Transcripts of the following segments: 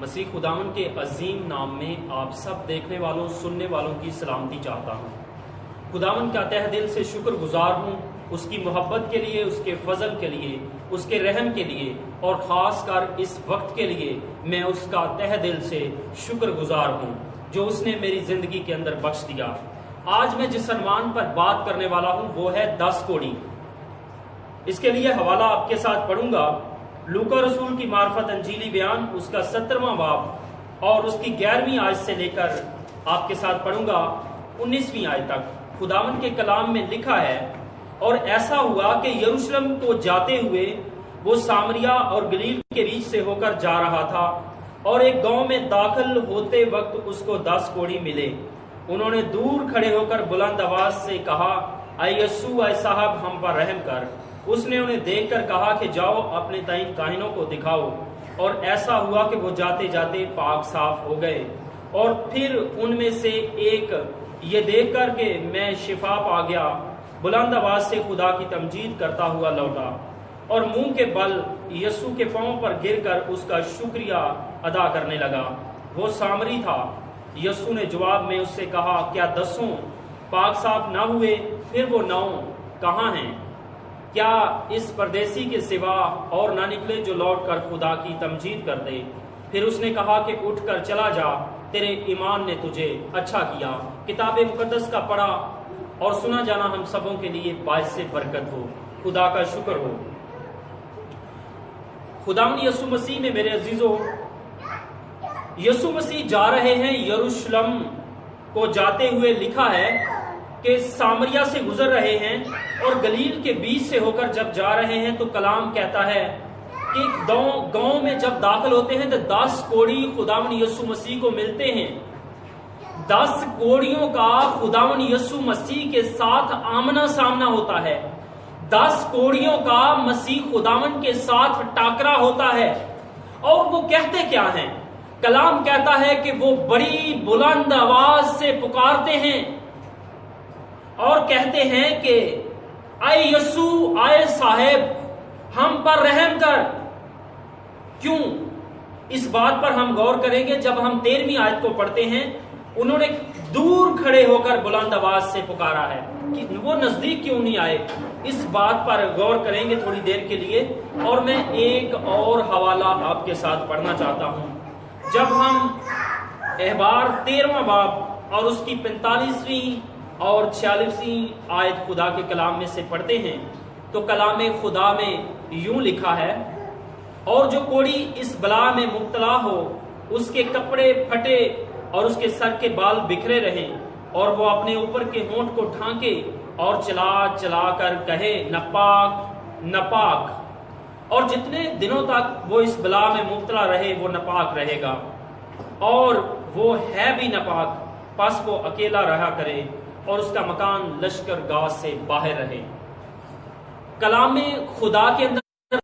مسیح خداوند کے عظیم نام میں آپ سب دیکھنے والوں سننے والوں کی سلامتی چاہتا ہوں۔ خداوند کا تہ دل سے شکر گزار ہوں اس کی محبت کے لیے، اس کے فضل کے لیے، اس کے رحم کے لیے، اور خاص کر اس وقت کے لیے میں اس کا تہ دل سے شکر گزار ہوں جو اس نے میری زندگی کے اندر بخش دیا۔ آج میں جس عنوان پر بات کرنے والا ہوں وہ ہے 10 کوڑی۔ اس کے لیے حوالہ آپ کے ساتھ پڑھوں گا، لوکا رسول کی معرفت انجیلی بیان اس کا 17واں باب اور اس کی 11ویں آیت سے لے کر آپ کے ساتھ پڑھوں گا 19ویں آیت تک۔ خداوند کے کلام میں لکھا ہے، اور ایسا ہوا کہ یروشلم کو جاتے ہوئے وہ سامریا اور گلیل کے بیچ سے ہو کر جا رہا تھا، اور ایک گاؤں میں داخل ہوتے وقت اس کو 10 کوڑی ملے۔ انہوں نے دور کھڑے ہو کر بلند آواز سے کہا، اے یسوع، اے صاحب، ہم پر رحم کر۔ اس نے انہیں دیکھ کر کہا کہ جاؤ اپنے تعین کاہنوں کو دکھاؤ، اور ایسا ہوا کہ وہ جاتے جاتے پاک صاف ہو گئے۔ اور پھر ان میں سے ایک یہ دیکھ کر کہ میں شفا پا گیا، بلند آواز سے خدا کی تمجید کرتا ہوا لوٹا، اور منہ کے بل یسوع کے پاؤں پر گر کر اس کا شکریہ ادا کرنے لگا۔ وہ سامری تھا۔ یسوع نے جواب میں اس سے کہا، کیا 10 پاک صاف نہ ہوئے؟ پھر وہ 9 کہاں ہیں؟ کیا اس پردیسی کے سوا اور نہ نکلے جو لوٹ کر خدا کی تمجید کرتے؟ پھر اس نے کہا کہ اٹھ کر چلا جا، تیرے ایمان نے تجھے اچھا کیا۔ کتاب مقدس کا پڑھا اور سنا جانا ہم سبوں کے لیے باعث برکت ہو۔ خدا کا شکر ہو۔ خداوند یسوع مسیح میں میرے عزیزو، یسوع مسیح جا رہے ہیں یروشلم کو جاتے ہوئے، لکھا ہے کہ سامریا سے گزر رہے ہیں اور گلیل کے بیچ سے ہو کر جب جا رہے ہیں تو کلام کہتا ہے کہ گاؤں میں جب داخل ہوتے ہیں تو 10 کوڑی خداوند یسوع مسیح کو ملتے ہیں۔ 10 کوڑیوں کا خداوند یسوع مسیح کے ساتھ آمنا سامنا ہوتا ہے۔ 10 کوڑیوں کا مسیح خداوند کے ساتھ ٹاکرا ہوتا ہے، اور وہ کہتے کیا ہیں؟ کلام کہتا ہے کہ وہ بڑی بلند آواز سے پکارتے ہیں اور کہتے ہیں کہ اے یسوع، اے صاحب، ہم پر رحم کر۔ کیوں؟ اس بات پر ہم غور کریں گے جب ہم 13ویں آیت کو پڑھتے ہیں۔ انہوں نے دور کھڑے ہو کر بلند آواز سے پکارا ہے، کہ وہ نزدیک کیوں نہیں آئے؟ اس بات پر غور کریں گے تھوڑی دیر کے لیے، اور میں ایک اور حوالہ آپ کے ساتھ پڑھنا چاہتا ہوں۔ جب ہم احبار 13واں باب اور اس کی 45ویں اور 46ویں آیت خدا کے کلام میں سے پڑھتے ہیں تو کلام خدا میں یوں لکھا ہے، اور جو کوڑی اس بلا میں مبتلا ہو اس کے کپڑے پھٹے اور اس کے سر کے بال بکھرے رہیں، اور وہ اپنے اوپر کے ہونٹ کو ڈھانکے اور چلا چلا کر کہے، ناپاک ناپاک۔ اور جتنے دنوں تک وہ اس بلا میں مبتلا رہے وہ ناپاک رہے گا، اور وہ ہے بھی ناپاک، پس وہ اکیلا رہا کرے اور اس کا مکان لشکر گاہ سے باہر رہے۔ کلام خدا کے اندر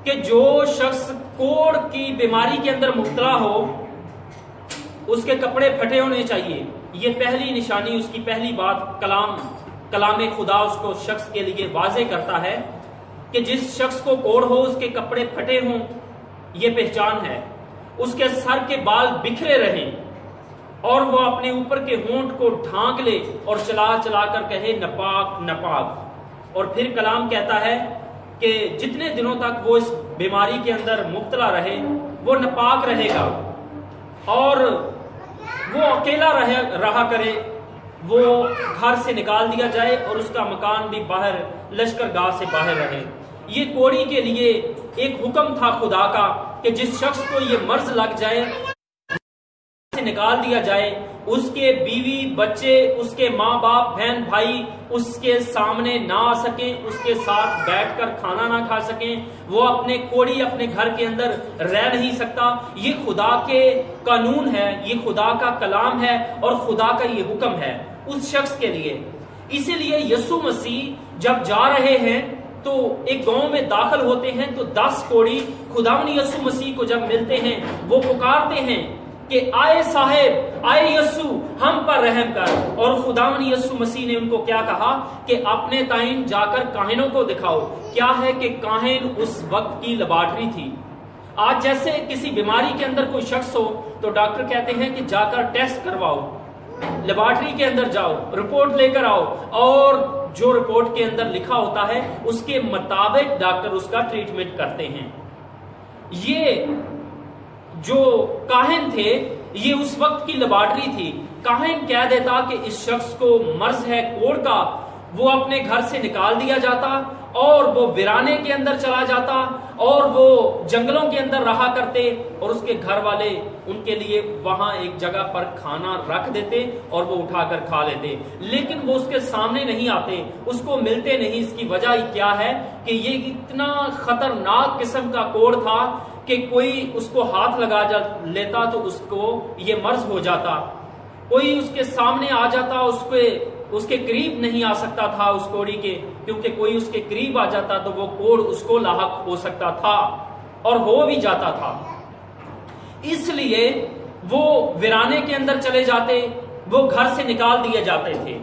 کہ جو شخص کوڑ کی بیماری کے اندر مبتلا ہو اس کے کپڑے پھٹے ہونے چاہیے۔ یہ پہلی نشانی، اس کی پہلی بات کلام خدا اس کو شخص کے لیے واضح کرتا ہے کہ جس شخص کو کوڑ ہو اس کے کپڑے پھٹے ہوں، یہ پہچان ہے۔ اس کے سر کے بال بکھرے رہیں، اور وہ اپنے اوپر کے ہونٹ کو ڈھانک لے اور چلا چلا کر کہے، ناپاک ناپاک۔ اور پھر کلام کہتا ہے کہ جتنے دنوں تک وہ اس بیماری کے اندر مبتلا رہے وہ ناپاک رہے گا، اور وہ اکیلا رہا کرے، وہ گھر سے نکال دیا جائے اور اس کا مکان بھی باہر لشکر گاہ سے باہر رہے۔ یہ کوڑی کے لیے ایک حکم تھا خدا کا کہ جس شخص کو یہ مرض لگ جائے سے نکال دیا جائے، اس کے بیوی بچے، اس کے ماں باپ بہن بھائی اس کے سامنے نہ آ سکیں، اس کے ساتھ بیٹھ کر کھانا نہ کھا سکیں، وہ اپنے کوڑی اپنے گھر کے اندر رہ نہیں سکتا۔ یہ خدا کے قانون ہے، یہ خدا کا کلام ہے، اور خدا کا یہ حکم ہے اس شخص کے لیے۔ اسی لیے یسوع مسیح جب جا رہے ہیں تو ایک گاؤں میں داخل ہوتے ہیں تو 10 کوڑی خداوند یسوع مسیح کو جب ملتے ہیں وہ پکارتے ہیں کہ آئے صاحب، آئے یسوع، ہم پر رحم کر۔ اور خداوند یسوع مسیح نے ان کو کیا کہا کہ اپنے تائیں جا کر کاہنوں کو دکھاؤ۔ کیا ہے کہ کاہن اس وقت کی لیبارٹری تھی، آج جیسے کسی بیماری کے اندر کوئی شخص ہو تو ڈاکٹر کہتے ہیں کہ جا کر ٹیسٹ کرواؤ، لیبارٹری کے اندر جاؤ، رپورٹ لے کر آؤ، اور جو رپورٹ کے اندر لکھا ہوتا ہے اس کے مطابق ڈاکٹر اس کا ٹریٹمنٹ کرتے ہیں۔ یہ جو کاہن تھے یہ اس وقت کی لیبارٹری تھی۔ کاہن کہہ دیتا کہ اس شخص کو مرض ہے کوڑ کا، وہ اپنے گھر سے نکال دیا جاتا اور وہ ویرانے کے اندر چلا جاتا اور وہ جنگلوں کے اندر رہا کرتے، اور اس کے گھر والے ان کے لیے وہاں ایک جگہ پر کھانا رکھ دیتے اور وہ اٹھا کر کھا لیتے، لیکن وہ اس کے سامنے نہیں آتے، اس کو ملتے نہیں۔ اس کی وجہ کیا ہے کہ یہ اتنا خطرناک قسم کا کوڑ تھا کہ کوئی اس کو ہاتھ لگا لیتا تو اس کو یہ مرض ہو جاتا، کوئی اس کے سامنے آ جاتا اس کے قریب نہیں آ سکتا تھا اس کوڑی کے، کیونکہ کوئی اس کے قریب آ جاتا تو وہ کوڑ اس کو لاحق ہو سکتا تھا اور ہو بھی جاتا تھا۔ اس لیے وہ ویرانے کے اندر چلے جاتے، وہ گھر سے نکال دیے جاتے تھے،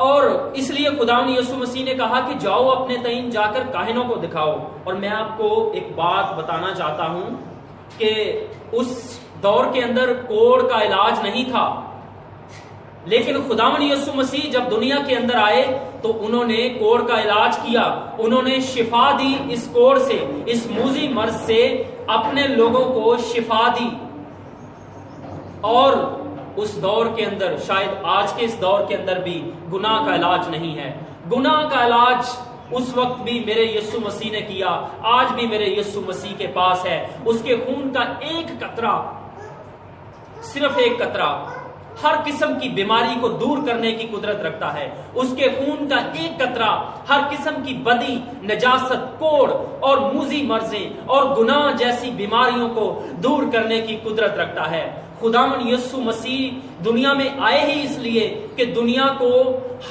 اور اس لیے خداوند یسوع مسیح نے کہا کہ جاؤ اپنے تئیں جا کر کاہنوں کو دکھاؤ۔ اور میں آپ کو ایک بات بتانا چاہتا ہوں کہ اس دور کے اندر کوڑ کا علاج نہیں تھا، لیکن خداوند یسوع مسیح جب دنیا کے اندر آئے تو انہوں نے کوڑ کا علاج کیا، انہوں نے شفا دی، اس کوڑ سے، اس موذی مرض سے اپنے لوگوں کو شفا دی۔ اور اس دور کے اندر، شاید آج کے اس دور کے اندر بھی گناہ کا علاج نہیں ہے۔ گناہ کا علاج اس وقت بھی میرے یسوع مسیح نے کیا، آج بھی میرے یسوع مسیح کے پاس ہے۔ اس کے خون کا ایک قطرہ، صرف ایک قطرہ ہر قسم کی بیماری کو دور کرنے کی قدرت رکھتا ہے۔ اس کے خون کا ایک قطرہ ہر قسم کی بدی، نجاست، کوڑ اور موذی مرضیں اور گناہ جیسی بیماریوں کو دور کرنے کی قدرت رکھتا ہے۔ خداوند یسوع مسیح دنیا میں آئے ہی اس لیے کہ دنیا کو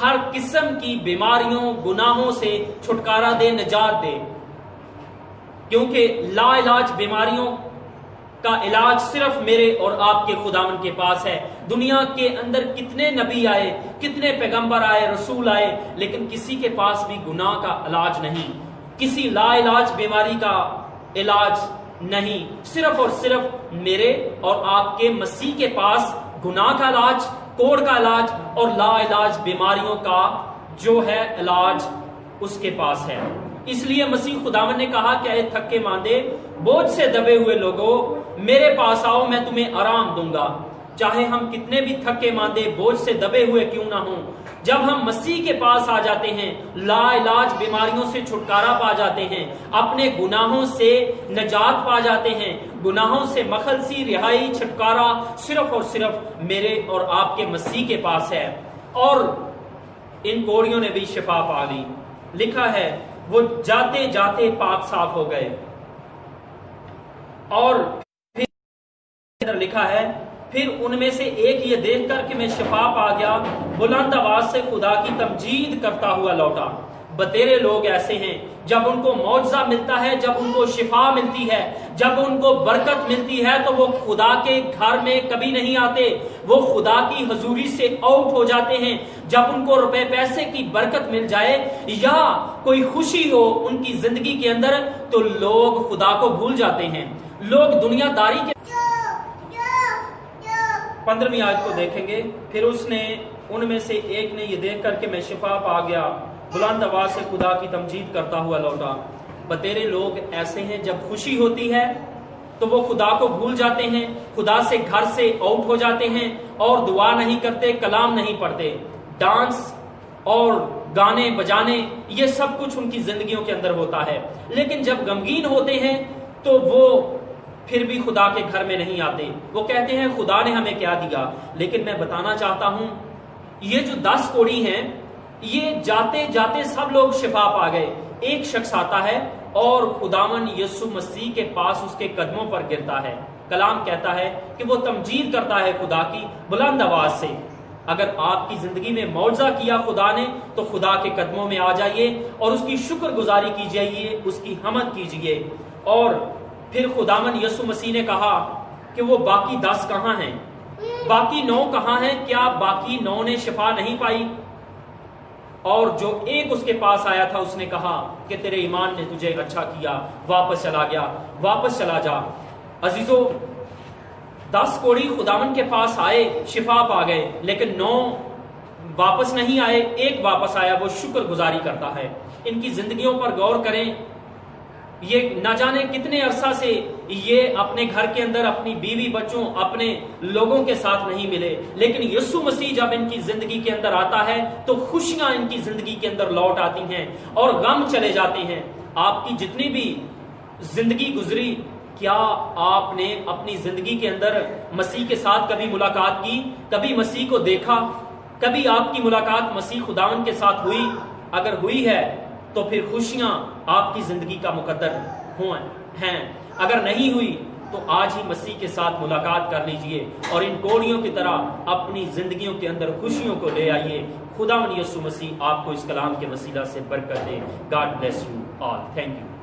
ہر قسم کی بیماریوں، گناہوں سے چھٹکارا دے، نجات دے، کیونکہ لا علاج بیماریوں کا علاج صرف میرے اور آپ کے خداوند کے پاس ہے۔ دنیا کے اندر کتنے نبی آئے، کتنے پیغمبر آئے، رسول آئے، لیکن کسی کے پاس بھی گناہ کا علاج نہیں، کسی لا علاج بیماری کا علاج نہیں۔ صرف اور صرف میرے اور آپ کے مسیح کے پاس گناہ کا علاج، کوڑ کا علاج اور لا علاج بیماریوں کا جو ہے علاج اس کے پاس ہے۔ اس لیے مسیح خداوند نے کہا کہ اے تھکے ماندے، بوجھ سے دبے ہوئے لوگوں، میرے پاس آؤ، میں تمہیں آرام دوں گا۔ چاہے ہم کتنے بھی تھکے ماندے، بوجھ سے دبے ہوئے کیوں نہ ہوں، جب ہم مسیح کے پاس آ جاتے ہیں، لا علاج بیماریوں سے چھٹکارا پا جاتے ہیں، اپنے گناہوں سے نجات پا جاتے ہیں، گناہوں سے مخلصی، رہائی، چھٹکارا صرف اور صرف میرے اور آپ کے مسیح کے پاس ہے۔ اور ان کوڑیوں نے بھی شفا پا لی۔ لکھا ہے وہ جاتے جاتے پاک صاف ہو گئے۔ اور پھر لکھا ہے پھر ان میں سے ایک یہ دیکھ کر کہ میں شفا پا گیا، بلند آواز سے خدا کی تمجید کرتا ہوا لوٹا۔ بتیرے لوگ ایسے ہیں جب ان کو معجزہ ملتا ہے، جب ان کو شفا ملتی ہے، جب ان کو برکت ملتی ہے تو وہ خدا کے گھر میں کبھی نہیں آتے، وہ خدا کی حضوری سے آؤٹ ہو جاتے ہیں۔ جب ان کو روپے پیسے کی برکت مل جائے یا کوئی خوشی ہو ان کی زندگی کے اندر تو لوگ خدا کو بھول جاتے ہیں۔ لوگ دنیا داری کے 15ویں آیت کو دیکھیں گے، پھر اس نے ان میں سے ایک نے یہ دیکھ کر کہ میں شفا پا گیا، بلند آواز سے خدا کی تمجید کرتا ہوا لوٹا۔ بتیرے لوگ ایسے ہیں جب خوشی ہوتی ہے تو وہ خدا کو بھول جاتے ہیں، خدا سے گھر سے آؤٹ ہو جاتے ہیں اور دعا نہیں کرتے، کلام نہیں پڑھتے، ڈانس اور گانے بجانے یہ سب کچھ ان کی زندگیوں کے اندر ہوتا ہے۔ لیکن جب غمگین ہوتے ہیں تو وہ پھر بھی خدا کے گھر میں نہیں آتے، وہ کہتے ہیں خدا نے ہمیں کیا دیا۔ لیکن میں بتانا چاہتا ہوں یہ جو 10 کوڑی ہیں یہ جاتے جاتے سب لوگ شفا پا گئے۔ ایک شخص آتا ہے اور خداوند یسوع مسیح کے پاس اس کے قدموں پر گرتا ہے۔ کلام کہتا ہے کہ وہ تمجید کرتا ہے خدا کی بلند آواز سے۔ اگر آپ کی زندگی میں معجزہ کیا خدا نے تو خدا کے قدموں میں آ جائیے اور اس کی شکر گزاری کیجیے، اس کی حمد کیجیے۔ اور پھر خداوند یسوع مسیح نے کہا کہ وہ باقی 10 کہاں ہیں، باقی 9 کہاں ہیں؟ کیا باقی 9 نے شفا نہیں پائی؟ اور جو ایک اس کے پاس آیا تھا اس نے کہا کہ تیرے ایمان نے تجھے اچھا کیا، واپس چلا جا۔ عزیزو، 10 کوڑی خداوند کے پاس آئے، شفا پا گئے، لیکن 9 واپس نہیں آئے، ایک واپس آیا، وہ شکر گزاری کرتا ہے۔ ان کی زندگیوں پر غور کریں، یہ نہ جانے کتنے عرصہ سے یہ اپنے گھر کے اندر اپنی بیوی بچوں اپنے لوگوں کے ساتھ نہیں ملے، لیکن یسوع مسیح جب ان کی زندگی کے اندر آتا ہے تو خوشیاں ان کی زندگی کے اندر لوٹ آتی ہیں اور غم چلے جاتے ہیں۔ آپ کی جتنی بھی زندگی گزری، کیا آپ نے اپنی زندگی کے اندر مسیح کے ساتھ کبھی ملاقات کی، کبھی مسیح کو دیکھا، کبھی آپ کی ملاقات مسیح خداوند کے ساتھ ہوئی؟ اگر ہوئی ہے تو پھر خوشیاں آپ کی زندگی کا مقدر ہیں، اگر نہیں ہوئی تو آج ہی مسیح کے ساتھ ملاقات کر لیجئے اور ان کوڑیوں کی طرح اپنی زندگیوں کے اندر خوشیوں کو لے آئیے۔ خداوند یسوع مسیح آپ کو اس کلام کے وسیلہ سے برکت دے۔ God bless you all, thank you.